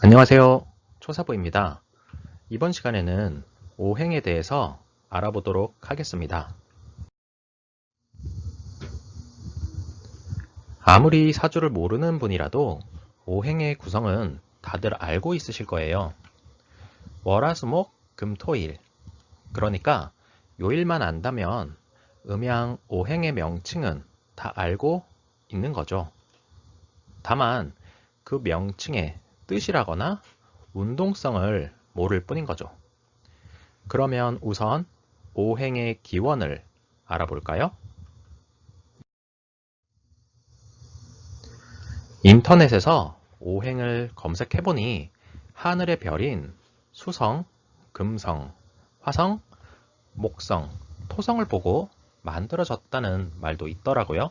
안녕하세요. 초사부입니다. 이번 시간에는 오행에 대해서 알아보도록 하겠습니다. 아무리 사주를 모르는 분이라도 오행의 구성은 다들 알고 있으실 거예요. 월화수목 금토일. 그러니까 요일만 안다면 음양 오행의 명칭은 다 알고 있는 거죠. 다만 그 명칭의 뜻이라거나 운동성을 모를 뿐인 거죠. 그러면 우선 오행의 기원을 알아볼까요? 인터넷에서 오행을 검색해보니 하늘의 별인 수성, 금성, 화성, 목성, 토성을 보고 만들어졌다는 말도 있더라고요.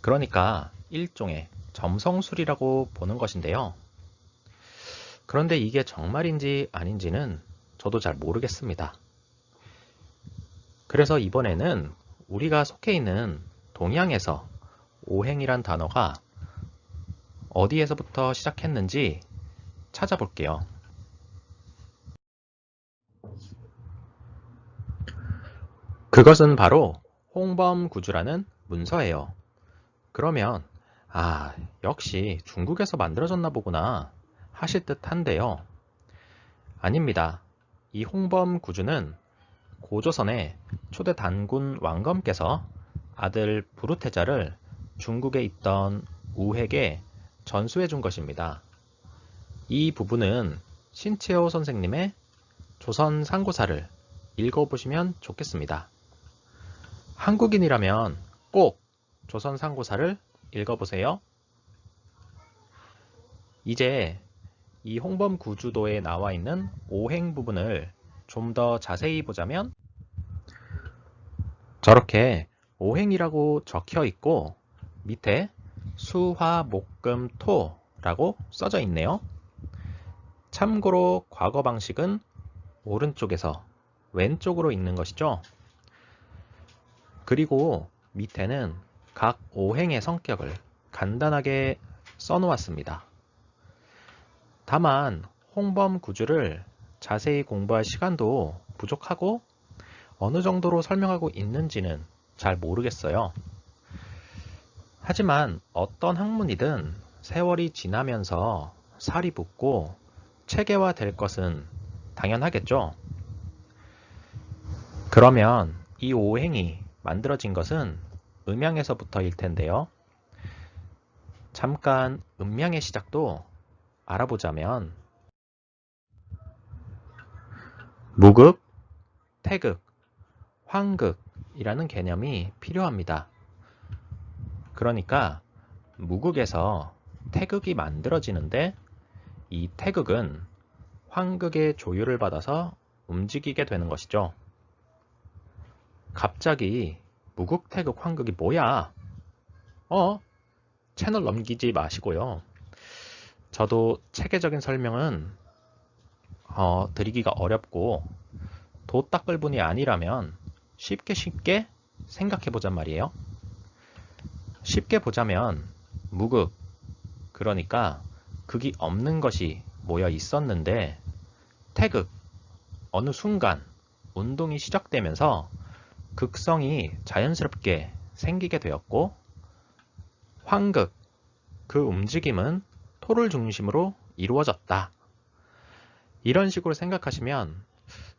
그러니까 일종의 점성술이라고 보는 것인데요. 그런데 이게 정말인지 아닌지는 저도 잘 모르겠습니다. 그래서 이번에는 우리가 속해 있는 동양에서 오행이란 단어가 어디에서부터 시작했는지 찾아볼게요. 그것은 바로 홍범구주라는 문서예요. 그러면 역시 중국에서 만들어졌나 보구나 하실 듯한데요. 아닙니다. 이 홍범구주는 고조선의 초대 단군 왕검께서 아들 부르테자를 중국에 있던 우핵에 전수해 준 것입니다. 이 부분은 신채호 선생님의 조선 상고사를 읽어보시면 좋겠습니다. 한국인이라면 꼭 조선 상고사를 읽어보세요. 이제 이 홍범구주도에 나와 있는 오행 부분을 좀 더 자세히 보자면 저렇게 오행이라고 적혀 있고 밑에 수화목금토라고 써져 있네요. 참고로 과거 방식은 오른쪽에서 왼쪽으로 읽는 것이죠. 그리고 밑에는 각 오행의 성격을 간단하게 써놓았습니다. 다만 홍범구주를 자세히 공부할 시간도 부족하고 어느 정도로 설명하고 있는지는 잘 모르겠어요. 하지만 어떤 학문이든 세월이 지나면서 살이 붙고 체계화될 것은 당연하겠죠. 그러면 이 오행이 만들어진 것은 음양에서부터일 텐데요. 잠깐 음양의 시작도 알아보자면 무극, 태극, 황극이라는 개념이 필요합니다. 그러니까 무극에서 태극이 만들어지는데 이 태극은 황극의 조율을 받아서 움직이게 되는 것이죠. 갑자기 무극, 태극, 황극이 뭐야? 채널 넘기지 마시고요. 저도 체계적인 설명은 드리기가 어렵고 도 닦을 분이 아니라면 쉽게 생각해보잔 말이에요. 쉽게 보자면 무극, 그러니까 극이 없는 것이 모여 있었는데 태극, 어느 순간 운동이 시작되면서 극성이 자연스럽게 생기게 되었고 황극, 그 움직임은 토를 중심으로 이루어졌다. 이런 식으로 생각하시면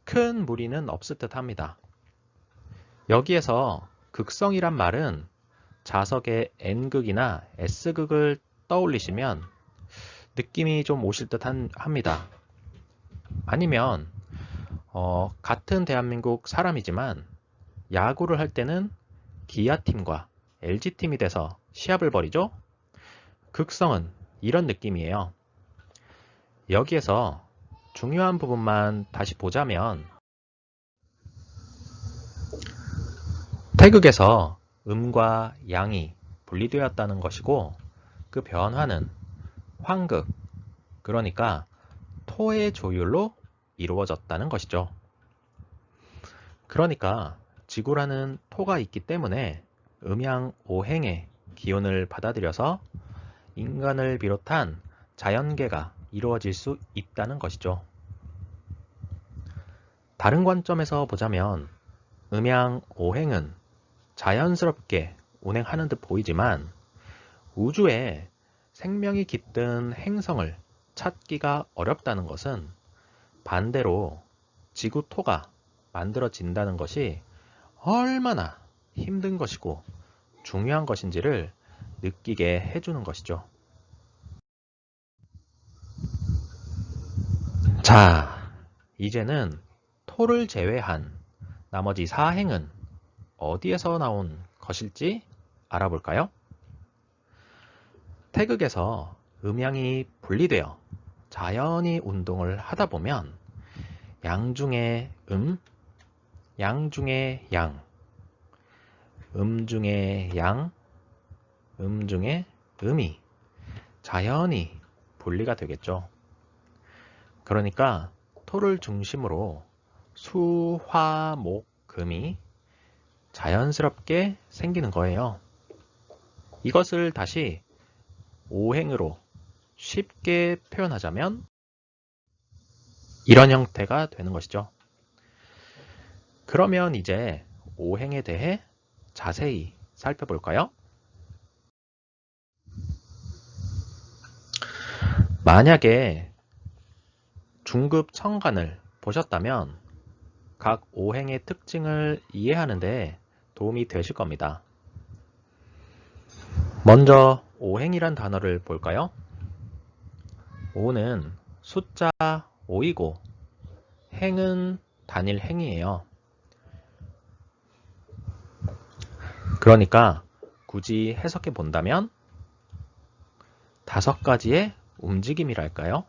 큰 무리는 없을 듯 합니다. 여기에서 극성이란 말은 자석의 N극이나 S극을 떠올리시면 느낌이 좀 오실 듯 합니다. 아니면 같은 대한민국 사람이지만 야구를 할 때는 기아팀과 LG팀이 돼서 시합을 벌이죠? 극성은 이런 느낌이에요. 여기에서 중요한 부분만 다시 보자면 태극에서 음과 양이 분리되었다는 것이고 그 변화는 황극, 그러니까 토의 조율로 이루어졌다는 것이죠. 그러니까 지구라는 토가 있기 때문에 음양 오행의 기운을 받아들여서 인간을 비롯한 자연계가 이루어질 수 있다는 것이죠. 다른 관점에서 보자면 음양 오행은 자연스럽게 운행하는 듯 보이지만 우주에 생명이 깃든 행성을 찾기가 어렵다는 것은 반대로 지구토가 만들어진다는 것이 얼마나 힘든 것이고 중요한 것인지를 느끼게 해주는 것이죠. 자, 이제는 토를 제외한 나머지 사행은 어디에서 나온 것일지 알아볼까요? 태극에서 음양이 분리되어 자연히 운동을 하다 보면 양 중에 양 중에 양, 중에 양, 중에 음이 자연히 분리가 되겠죠. 그러니까 토를 중심으로 수, 화, 목, 금이 자연스럽게 생기는 거예요. 이것을 다시 오행으로 쉽게 표현하자면 이런 형태가 되는 것이죠. 그러면 이제 오행에 대해 자세히 살펴볼까요? 만약에 중급 천간을 보셨다면 각 오행의 특징을 이해하는 데 도움이 되실 겁니다. 먼저 오행이란 단어를 볼까요? 오는 숫자 5이고 행은 단일 행이에요. 그러니까 굳이 해석해 본다면 5가지의 움직임이랄까요?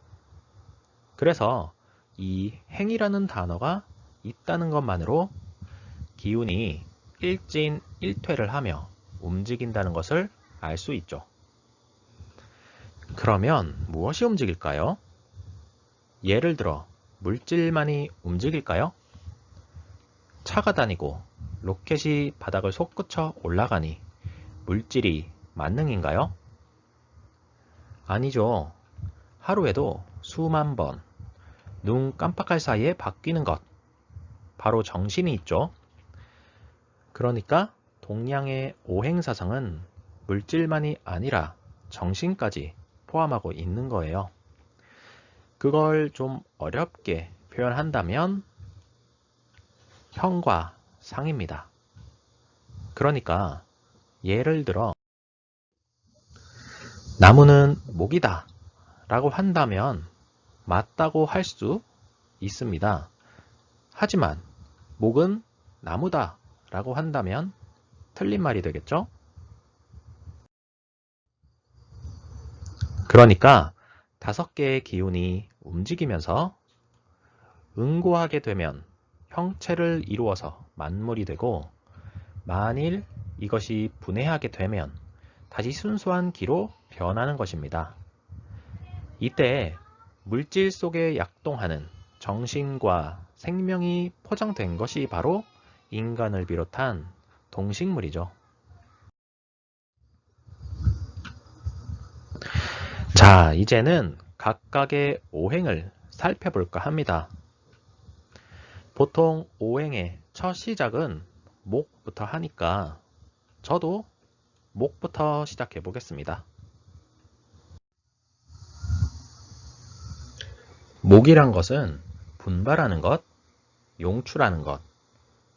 그래서 이 행이라는 단어가 있다는 것만으로 기운이 일진일퇴를 하며 움직인다는 것을 알 수 있죠. 그러면 무엇이 움직일까요? 예를 들어 물질만이 움직일까요? 차가 다니고 로켓이 바닥을 솟구쳐 올라가니 물질이 만능인가요? 아니죠. 하루에도 수만 번 눈 깜빡할 사이에 바뀌는 것, 바로 정신이 있죠. 그러니까 동양의 오행사상은 물질만이 아니라 정신까지 포함하고 있는 거예요. 그걸 좀 어렵게 표현한다면 형과 상입니다. 그러니까 예를 들어 나무는 목이다 라고 한다면 맞다고 할 수 있습니다. 하지만 목은 나무다 라고 한다면 틀린 말이 되겠죠? 그러니까 5개의 기운이 움직이면서 응고하게 되면 형체를 이루어서 만물이 되고 만일 이것이 분해하게 되면 다시 순수한 기로 변하는 것입니다. 이때 물질 속에 약동하는 정신과 생명이 포장된 것이 바로 인간을 비롯한 동식물이죠. 자, 이제는 각각의 오행을 살펴볼까 합니다. 보통 오행의 첫 시작은 목부터 하니까 저도 목부터 시작해 보겠습니다. 목이란 것은 분발하는 것, 용출하는 것,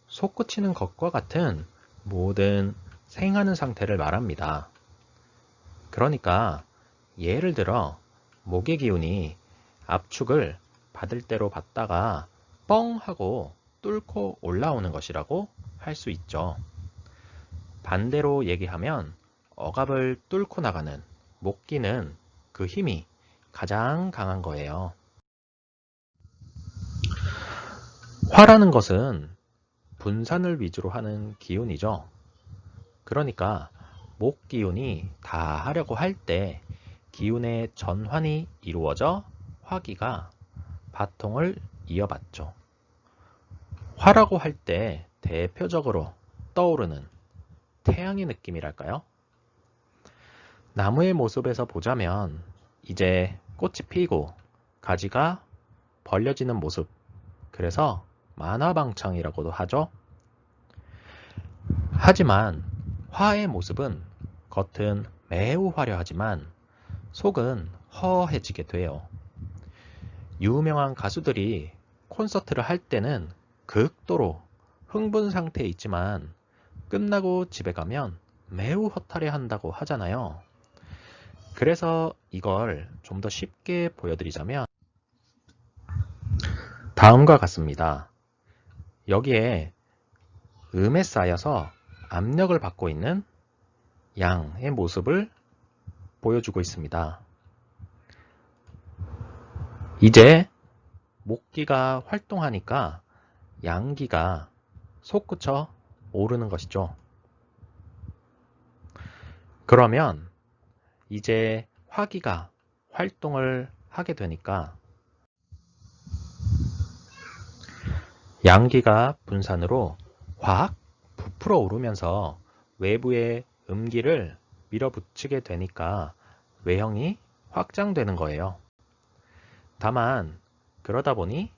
솟구치는 것과 같은 모든 생하는 상태를 말합니다. 그러니까 예를 들어 목의 기운이 압축을 받을 대로 받다가 뻥 하고 뚫고 올라오는 것이라고 할 수 있죠. 반대로 얘기하면 억압을 뚫고 나가는 목기는 그 힘이 가장 강한 거예요. 화라는 것은 분산을 위주로 하는 기운이죠. 그러니까 목 기운이 다 하려고 할 때 기운의 전환이 이루어져 화기가 바통을 이어받죠. 화라고 할 때 대표적으로 떠오르는 태양의 느낌이랄까요? 나무의 모습에서 보자면 이제 꽃이 피고 가지가 벌려지는 모습, 그래서 만화방창이라고도 하죠. 하지만 화의 모습은 겉은 매우 화려하지만 속은 허해지게 돼요. 유명한 가수들이 콘서트를 할 때는 극도로 흥분 상태에 있지만 끝나고 집에 가면 매우 허탈해 한다고 하잖아요. 그래서 이걸 좀 더 쉽게 보여드리자면 다음과 같습니다. 여기에 음에 쌓여서 압력을 받고 있는 양의 모습을 보여주고 있습니다. 이제 목기가 활동하니까 양기가 솟구쳐 오르는 것이죠. 그러면 이제 화기가 활동을 하게 되니까 양기가 분산으로 확 부풀어 오르면서 외부의 음기를 밀어붙이게 되니까 외형이 확장되는 거예요. 다만 그러다 보니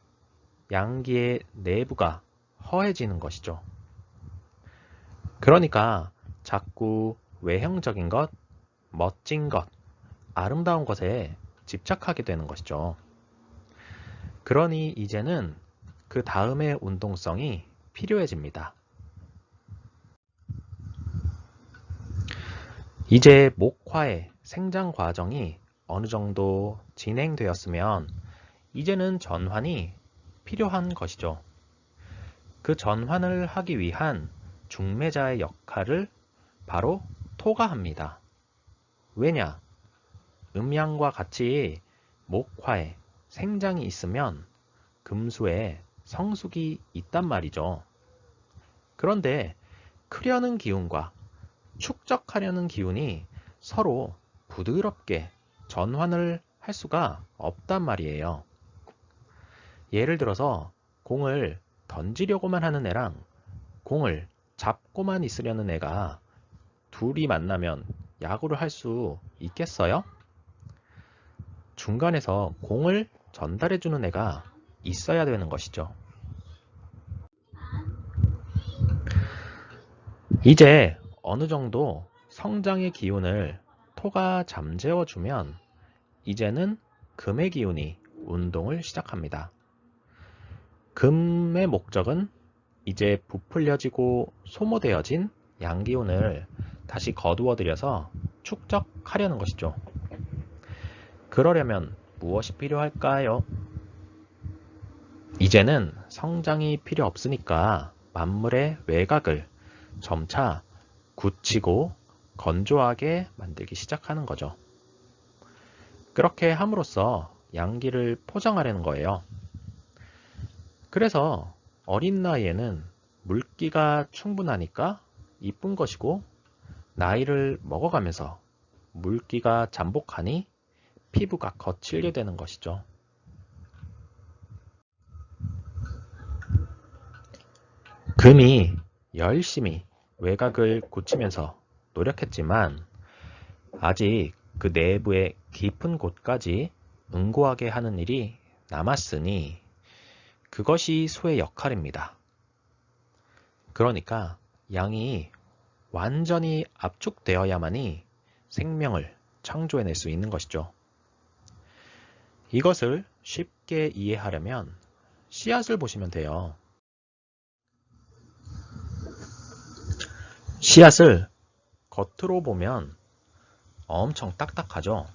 양기의 내부가 허해지는 것이죠. 그러니까 자꾸 외형적인 것, 멋진 것, 아름다운 것에 집착하게 되는 것이죠. 그러니 이제는 그 다음의 운동성이 필요해집니다. 이제 목화의 생장 과정이 어느 정도 진행되었으면 이제는 전환이 필요한 것이죠. 그 전환을 하기 위한 중매자의 역할을 바로 토가 합니다. 왜냐? 음양과 같이 목화에 생장이 있으면 금수에 성숙이 있단 말이죠. 그런데 크려는 기운과 축적하려는 기운이 서로 부드럽게 전환을 할 수가 없단 말이에요. 예를 들어서 공을 던지려고만 하는 애랑 공을 잡고만 있으려는 애가 둘이 만나면 야구를 할 수 있겠어요? 중간에서 공을 전달해주는 애가 있어야 되는 것이죠. 이제 어느 정도 성장의 기운을 토가 잠재워주면 이제는 금의 기운이 운동을 시작합니다. 금의 목적은 이제 부풀려지고 소모되어진 양기운을 다시 거두어들여서 축적하려는 것이죠. 그러려면 무엇이 필요할까요? 이제는 성장이 필요 없으니까 만물의 외곽을 점차 굳히고 건조하게 만들기 시작하는 거죠. 그렇게 함으로써 양기를 포장하려는 거예요. 그래서 어린 나이에는 물기가 충분하니까 이쁜 것이고 나이를 먹어가면서 물기가 잠복하니 피부가 거칠게 되는 것이죠. 금이 열심히 외곽을 굳히면서 노력했지만 아직 그 내부의 깊은 곳까지 응고하게 하는 일이 남았으니 그것이 수의 역할입니다. 그러니까 양이 완전히 압축되어야만이 생명을 창조해낼 수 있는 것이죠. 이것을 쉽게 이해하려면 씨앗을 보시면 돼요. 씨앗을 겉으로 보면 엄청 딱딱하죠.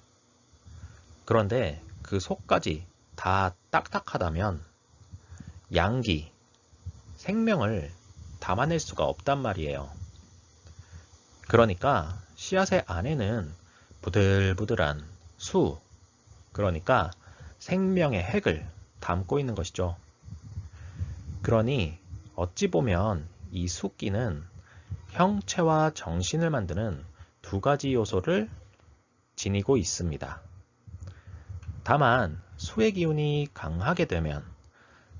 그런데 그 속까지 다 딱딱하다면 양기, 생명을 담아낼 수가 없단 말이에요. 그러니까 씨앗의 안에는 부들부들한 수, 그러니까 생명의 핵을 담고 있는 것이죠. 그러니 어찌 보면 이 숫기는 형체와 정신을 만드는 두 가지 요소를 지니고 있습니다. 다만 수의 기운이 강하게 되면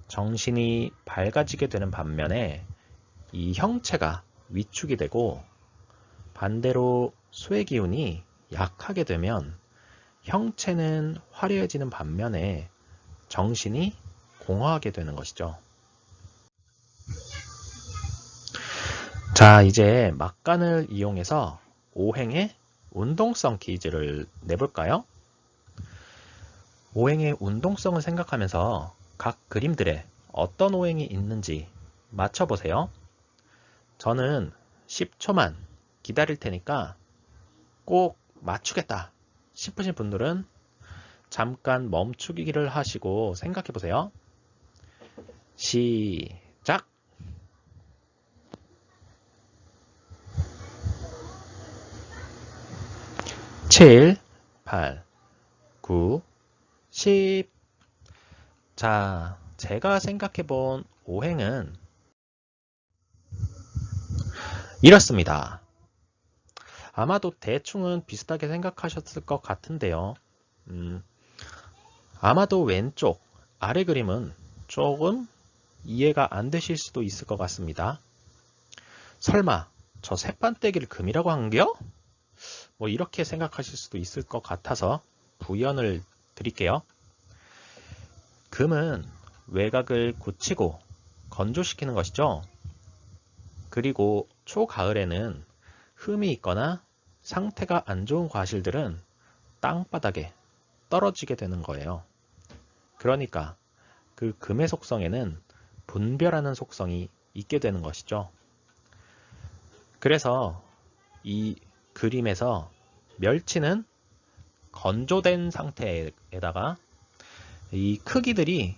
정신이 밝아지게 되는 반면에 이 형체가 위축이 되고 반대로 수의 기운이 약하게 되면 형체는 화려해지는 반면에 정신이 공허하게 되는 것이죠. 자, 이제 막간을 이용해서 오행의 운동성 퀴즈를 내볼까요? 오행의 운동성을 생각하면서 각 그림들에 어떤 오행이 있는지 맞춰보세요. 저는 10초만 기다릴 테니까 꼭 맞추겠다 싶으신 분들은 잠깐 멈추기를 하시고 생각해보세요. 시작! 7, 8, 9, 10. 자, 제가 생각해본 오행은 이렇습니다. 아마도 대충은 비슷하게 생각하셨을 것 같은데요. 아마도 왼쪽 아래 그림은 조금 이해가 안 되실 수도 있을 것 같습니다. 설마 저 새반대기를 금이라고 한겨? 뭐 이렇게 생각하실 수도 있을 것 같아서 부연을 드릴게요. 금은 외곽을 굳히고 건조시키는 것이죠. 그리고 초가을에는 흠이 있거나 상태가 안 좋은 과실들은 땅바닥에 떨어지게 되는 거예요. 그러니까 그 금의 속성에는 분별하는 속성이 있게 되는 것이죠. 그래서 이 그림에서 멸치는 건조된 상태에다가 이 크기들이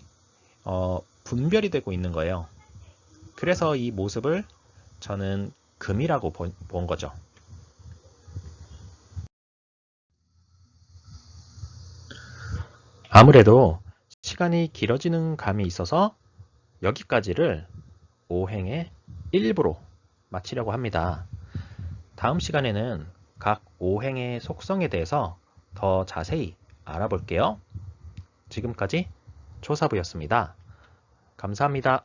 분별이 되고 있는 거예요. 그래서 이 모습을 저는 금이라고 본 거죠. 아무래도 시간이 길어지는 감이 있어서 여기까지를 오행의 일부로 마치려고 합니다. 다음 시간에는 각 오행의 속성에 대해서 더 자세히 알아볼게요. 지금까지 조사부였습니다. 감사합니다.